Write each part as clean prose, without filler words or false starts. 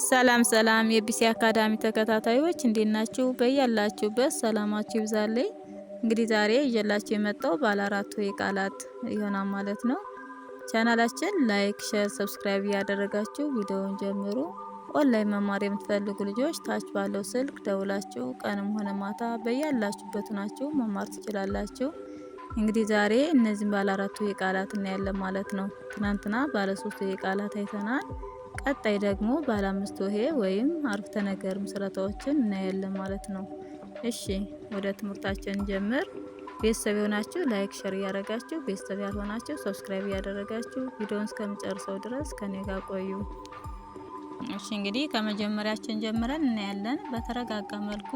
ሰላም ሰላም የቢሲ አካዳሚ ተከታታዮች እንዴት ናችሁ? በያላችሁበት ሰላማችሁ ይብዛልኝ። እንግዲህ ዛሬ ይዤላችሁ የመጣው ባለ አራቱ የቃላት ይሆናል ማለት ነው። ቻናላችን ላይክ፣ ሼር፣ ሰብስክራይብ እያደረጋችሁ ቪዲዮውን ጀምሩ። ኦንላይን መማር የምትፈልጉ ልጆች ታች ባለው ስልክ ደውላችሁ ቀንም ሆነ ማታ በያላችሁበት ሆናችሁ መማር ትችላላችሁ። እንግዲህ ዛሬ እነዚህን ባለ አራቱ የቃላት እናያለን ማለት ነው። ትናንትና ባለ ሶስቱ የቃላት አይተናል። ቀጣይ ደግሞ ባለ አምስት ሆሄ ወይም አረፍተ ነገር ምስረታዎችን እናያለን ማለት ነው። እሺ ወደ ትምህርታችን ጀምር። ቤተሰብ የሆናችሁ ላይክ ሼር እያደረጋችሁ፣ ቤተሰብ ያልሆናችሁ ሰብስክራይብ እያደረጋችሁ ቪዲዮውን እስከምጨርሰው ድረስ ከኔ ጋር ቆዩ። እሺ እንግዲህ ከመጀመሪያችን ጀምረን እናያለን። በተረጋጋ መልኩ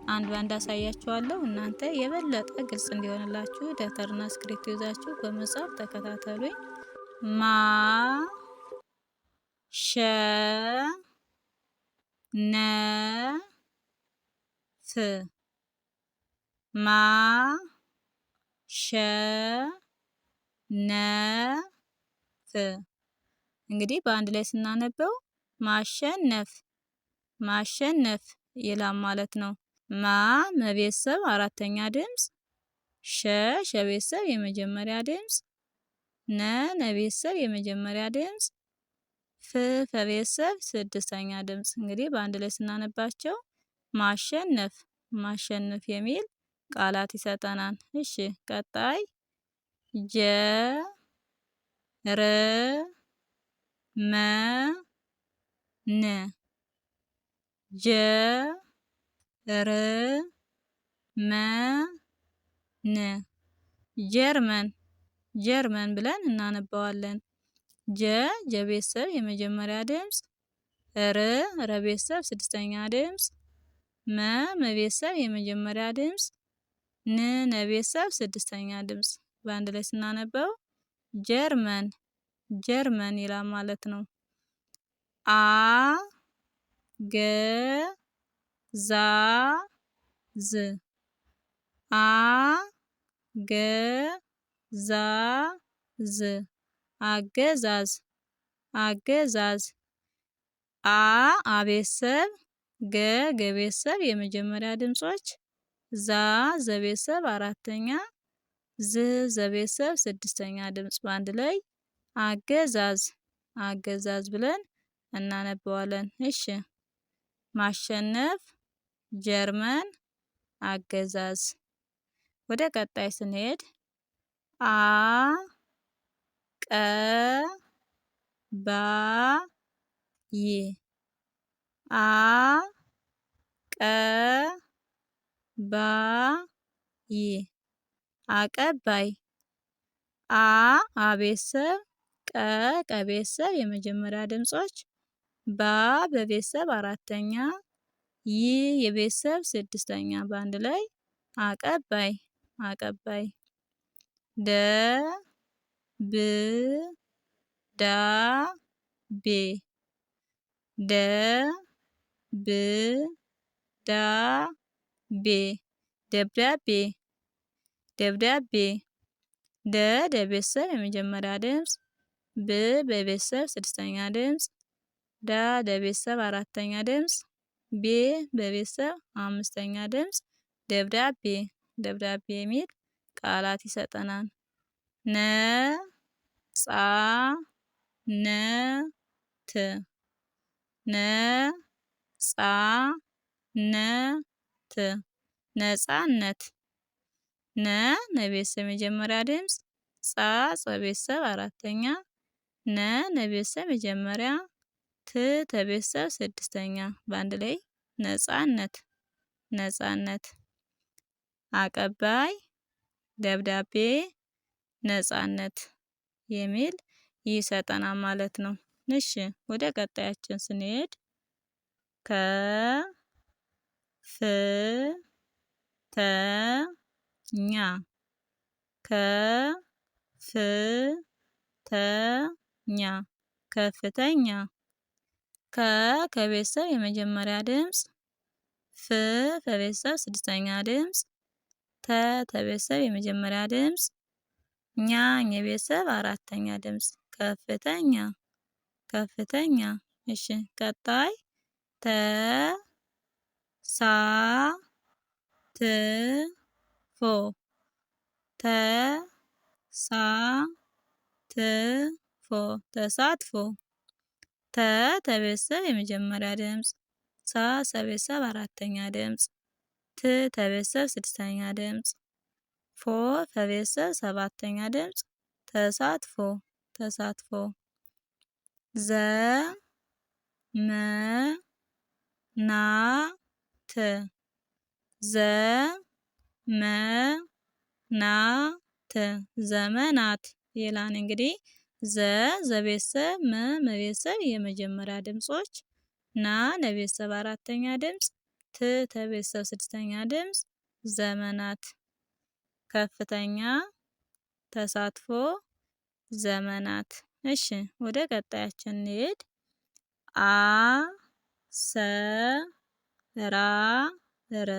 አንድ ባንድ አሳያችኋለሁ። እናንተ የበለጠ ግልጽ እንዲሆንላችሁ ደብተርና እስክሪብቶ ይዛችሁ በመጻፍ ተከታተሉኝ። ማ ሸ ነ ፍ ማ ሸ ነ ፍ እንግዲህ በአንድ ላይ ስናነበው ማሸነፍ ማሸነፍ ይላል ማለት ነው። ማ መቤተሰብ አራተኛ ድምጽ፣ ሸ ቤተሰብ የመጀመሪያ ድምጽ፣ ነ ቤተሰብ የመጀመሪያ ድምጽ፣ ፍ ቤተሰብ ስድስተኛ ድምጽ። እንግዲህ በአንድ ላይ ስናነባቸው ማሸነፍ ማሸነፍ የሚል ቃላት ይሰጠናል። እሺ ቀጣይ ጀ ረ መ ን ጀ ር መ ን ጀርመን ጀርመን ብለን እናነባዋለን። ጀ ቤተሰብ የመጀመሪያ ድምጽ፣ ረ ቤተሰብ ስድስተኛ ድምጽ፣ መ ቤተሰብ የመጀመሪያ ድምጽ፣ ን ቤተሰብ ስድስተኛ ድምጽ። በአንድ ላይ ስናነበው ጀርመን ጀርመን ይላል ማለት ነው። አ ገ ዛ ዝ አ ገ ዛ ዝ አገዛዝ አገዛዝ አ ቤተሰብ፣ ገ ቤተሰብ የመጀመሪያ ድምጾች፣ ዛ ቤተሰብ አራተኛ፣ ዝ ቤተሰብ ስድስተኛ ድምጽ። በአንድ ላይ አገዛዝ አገዛዝ ብለን እናነበዋለን። እሺ ማሸነፍ፣ ጀርመን፣ አገዛዝ። ወደ ቀጣይ ስንሄድ አ ቀ ባ ይ አ ቀ ባ ይ አቀባይ አ ቤተሰብ፣ ቀ ቤተሰብ የመጀመሪያ ድምጾች፣ በቤተሰብ አራተኛ፣ የቤተሰብ ስድስተኛ። በአንድ ላይ አቀባይ አቀባይ። ደ ብ ዳ ቤ ደ ብ ዳ ቤ ደብዳቤ ደብዳቤ ደ ቤተሰብ የመጀመሪያ ድምጽ፣ በቤተሰብ ስድስተኛ ድምጽ፣ ዳ ቤተሰብ አራተኛ ድምጽ፣ በቤተሰብ አምስተኛ ድምጽ። ደብዳቤ ደብዳቤ የሚል ቃላት ይሰጠናል። ነ ጻ ነ ት ነ ጻ ነ ት ነጻነት ነ ቤተሰብ የመጀመሪያ ድምጽ፣ ጻ ቤተሰብ አራተኛ፣ ነ ቤተሰብ መጀመሪያ፣ ት ቤተሰብ ስድስተኛ። በአንድ ላይ ነጻነት ነጻነት። አቀባይ፣ ደብዳቤ፣ ነጻነት የሚል ይሰጠናል ማለት ነው። እሺ ወደ ቀጣያችን ስንሄድ ከ ፍ ተ ኛ ከ ፍ ተ ኛ ከፍተኛ። ከቤተሰብ የመጀመሪያ ድምጽ፣ ከቤተሰብ ስድስተኛ ድምጽ፣ ከቤተሰብ የመጀመሪያ ድምጽ፣ የቤተሰብ አራተኛ ድምጽ። ከፍተኛ ከፍተኛ። እሺ ቀጣይ ተ ሳ ት ፎ ተ ሳ ት ፎ ተሳትፎ ተ ተቤተሰብ የመጀመሪያ ድምፅ፣ ሳ ተቤተሰብ አራተኛ ድምፅ፣ ት ተቤተሰብ ስድስተኛ ድምፅ፣ ፎ ተቤተሰብ ሰባተኛ ድምፅ። ተሳትፎ ተሳትፎ ዘ መ ና ት ዘ መ ና ት ዘመናት ይላል። እንግዲህ ዘቤተሰብ መቤተሰብ የመጀመሪያ ድምጾች፣ ና ለቤተሰብ አራተኛ ድምፅ፣ ት ተቤተሰብ ስድስተኛ ድምፅ። ዘመናት ከፍተኛ ተሳትፎ ዘመናት። እሺ ወደ ቀጣያችን እንሄድ። አ ሰ ራ ረ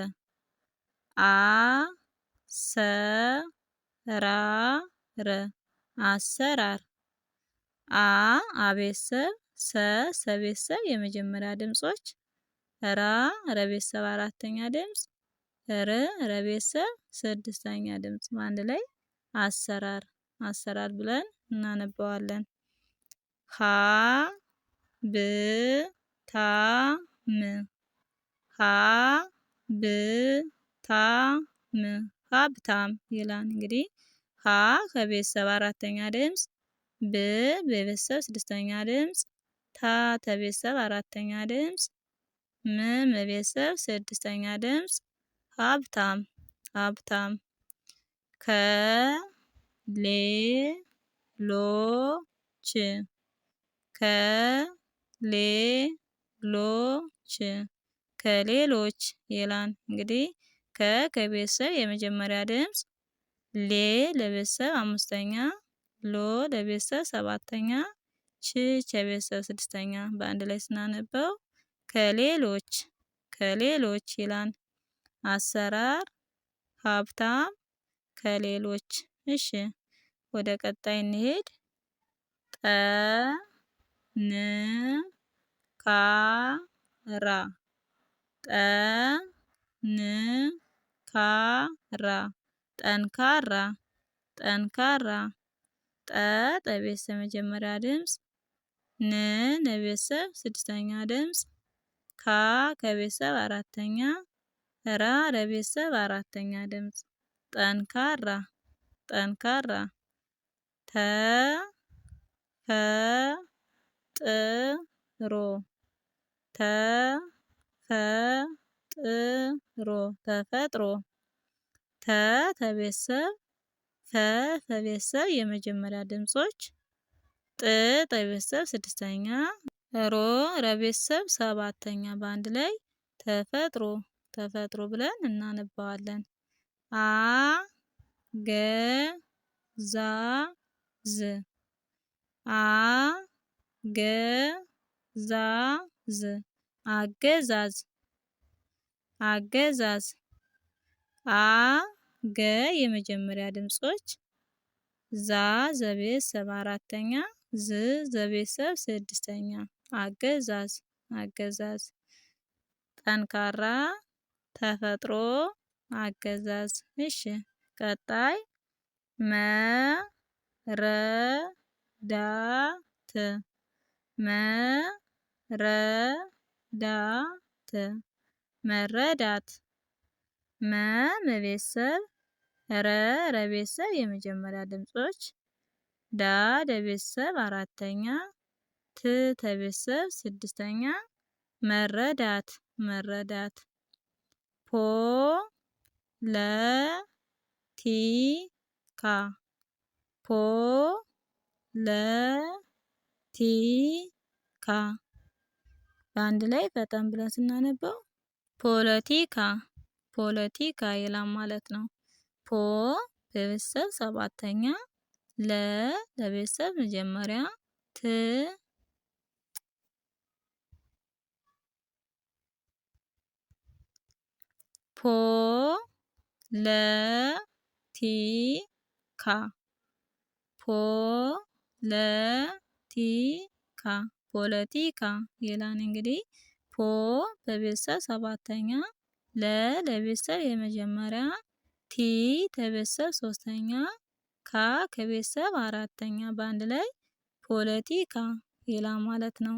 አ ሰ ራ ረ አሰራር አ አቤተሰብ፣ ሰ ሰቤተሰብ የመጀመሪያ ድምጾች፣ ራ ረቤተሰብ አራተኛ ድምፅ፣ ር ረቤተሰብ ስድስተኛ ድምፅ። በአንድ ላይ አሰራር አሰራር ብለን እናነባዋለን። ሀ ብ ታ ም ሀ ብ ታ ም ሀብታም ይላል። እንግዲህ ሀ ከቤተሰብ አራተኛ ድምፅ፣ ብ በቤተሰብ ስድስተኛ ድምፅ፣ ታ ተቤተሰብ አራተኛ ድምፅ፣ ም በቤተሰብ ስድስተኛ ድምፅ። ሀብታም ሀብታም ከ ሌ ሎ ች ከ ሌ ሎ ች ከሌሎች ይላል። እንግዲህ ከቤተሰብ የመጀመሪያ ድምፅ፣ ሌ ለቤተሰብ አምስተኛ፣ ሎ ለቤተሰብ ሰባተኛ፣ ች ለቤተሰብ ስድስተኛ። በአንድ ላይ ስናነበው ከሌሎች ከሌሎች ይላል። አሰራር ሀብታም ከሌሎች። እሺ ወደ ቀጣይ እንሄድ። ጠ ን ካ ራ ጠ ን ካ ራ ጠንካራ ጠንካራ ጠ ለቤተሰብ መጀመሪያ ድምፅ፣ ን ለቤተሰብ ስድስተኛ ድምፅ፣ ካ ከቤተሰብ አራተኛ፣ ራ ለቤተሰብ አራተኛ ድምፅ። ጠንካራ ጠንካራ ተ ፈ ጥ ሮ ተ ፈ ጥ ሮ ተፈጥሮ ተ ተቤተሰብ፣ ፈ ተቤተሰብ የመጀመሪያ ድምጾች፣ ጥ ተቤተሰብ ስድስተኛ፣ ሮ ረቤተሰብ ሰባተኛ። በአንድ ላይ ተፈጥሮ ተፈጥሮ ብለን እናነባዋለን። አ ገ ዛ ዝ አ ገ ዛ ዝ አገዛዝ አገዛዝ አ ገ የመጀመሪያ ድምጾች፣ ዛ ዘቤተሰብ አራተኛ፣ ዝ ዘቤተሰብ ስድስተኛ። አገዛዝ አገዛዝ ጠንካራ ተፈጥሮ አገዛዝ። እሺ ቀጣይ መ ረ ዳ ት መ ረ ዳ ት መረዳት መ ለቤተሰብ፣ ረ ለቤተሰብ የመጀመሪያ ድምጾች፣ ዳ ለቤተሰብ አራተኛ፣ ት ለቤተሰብ ስድስተኛ። መረዳት መረዳት ፖ ለ ቲ ካ ፖ ለ ቲ ካ በአንድ ላይ ፈጠን ብለን ስናነበው ፖለቲካ ፖለቲካ ይላል ማለት ነው። ፖ በቤተሰብ ሰባተኛ፣ ለ ለቤተሰብ መጀመሪያ፣ ት ፖ ለ ቲ ካ ፖ ለ ቲ ካ ፖለቲካ ይላል። እንግዲህ ፖ በቤተሰብ ሰባተኛ፣ ለቤተሰብ የመጀመሪያ፣ ቲ ከቤተሰብ ሶስተኛ፣ ካ ከቤተሰብ አራተኛ በአንድ ላይ ፖለቲካ ይላል ማለት ነው።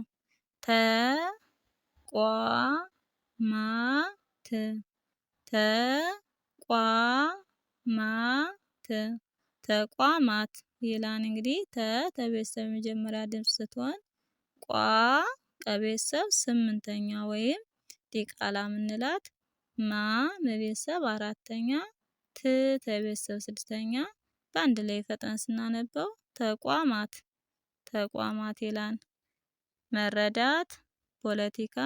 ተቋማት ተቋማት ተቋማት ይላል። እንግዲህ ከቤተሰብ የመጀመሪያ ድምፅ ስትሆን ቋ ከቤተሰብ ስምንተኛ ወይም ዲቃላ ምንላት፣ ማ በቤተሰብ አራተኛ፣ ት ከቤተሰብ ስድስተኛ በአንድ ላይ ፈጥነን ስናነበው ተቋማት ተቋማት ይላል። መረዳት ፖለቲካ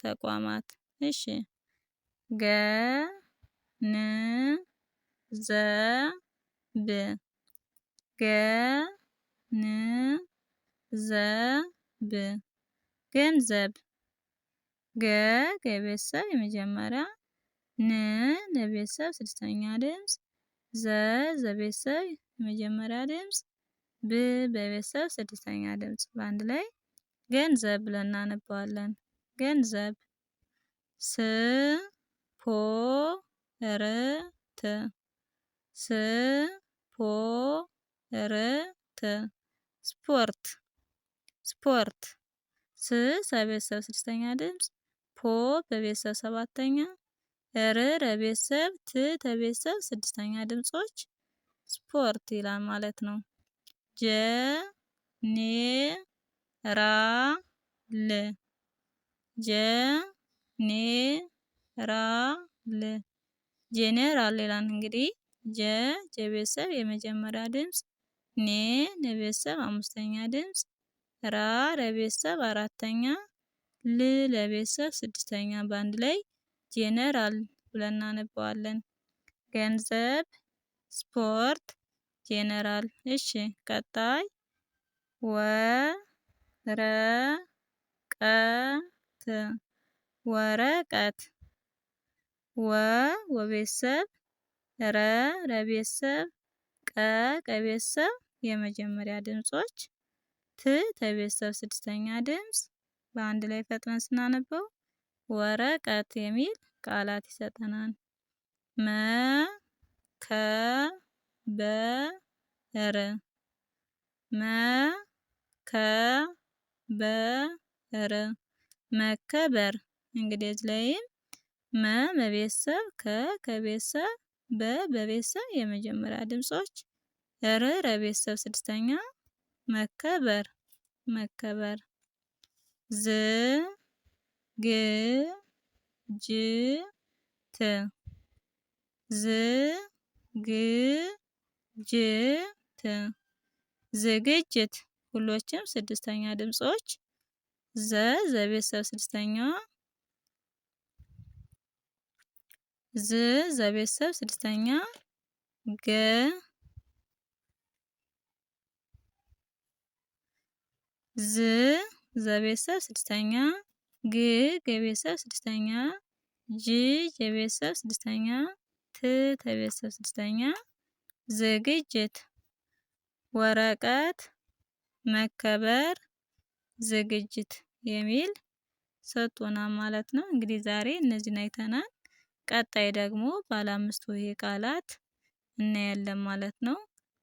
ተቋማት። እሺ ገንዘብ ገንዘብ ገንዘብ ገ ከቤተሰብ የመጀመሪያ፣ ን ለቤተሰብ ስድስተኛ ድምፅ፣ ዘቤተሰብ የመጀመሪያ ድምፅ፣ ብ በቤተሰብ ስድስተኛ ድምፅ በአንድ ላይ ገንዘብ ብለን እናነባዋለን። ገንዘብ ስፖርት ስፖርት ስፖርት ስፖርት ስ ከቤተሰብ ስድስተኛ ድምፅ፣ ፖ በቤተሰብ ሰባተኛ፣ ር ለቤተሰብ፣ ት ከቤተሰብ ስድስተኛ ድምጾች ስፖርት ይላል ማለት ነው። ጀኔራል ጀኔራል ጄኔራል ይላል። እንግዲህ ጀ የቤተሰብ የመጀመሪያ ድምፅ፣ ኔ ለቤተሰብ አምስተኛ ድምፅ፣ ራ ለቤተሰብ አራተኛ፣ ል ለቤተሰብ ስድስተኛ በአንድ ላይ ጄኔራል ብለን እናነባዋለን። ገንዘብ፣ ስፖርት፣ ጄኔራል። እሺ ቀጣይ ወረቀት ወረቀት ወ ወቤተሰብ፣ ረ ለቤተሰብ፣ ቀ ከቤተሰብ የመጀመሪያ ድምጾች፣ ት ከቤተሰብ ስድስተኛ ድምፅ በአንድ ላይ ፈጥነን ስናነበው ወረቀት የሚል ቃላት ይሰጠናል። መከበር መከበር መከበር እንግዲህ እዚህ ላይም መ በቤተሰብ፣ ከቤተሰብ፣ በቤተሰብ የመጀመሪያ ድምጾች፣ ር ለቤተሰብ ስድስተኛ መከበር መከበር። ዝግጅት ዝግጅት ዝግጅት ሁሎችም ስድስተኛ ድምጾች፣ ዘቤተሰብ ስድስተኛዋ፣ ዘቤተሰብ ስድስተኛ፣ ገ ዘቤተሰብ ስድስተኛ፣ ግ የቤተሰብ ስድስተኛ፣ ጅ የቤተሰብ ስድስተኛ፣ ት የቤተሰብ ስድስተኛ ዝግጅት። ወረቀት፣ መከበር፣ ዝግጅት የሚል ሰጥቶናል ማለት ነው። እንግዲህ ዛሬ እነዚህን አይተናል። ቀጣይ ደግሞ ባለ አምስት ሆሄ ቃላት እናያለን ማለት ነው።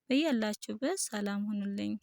በያላችሁበት ሰላም ሁኑልኝ።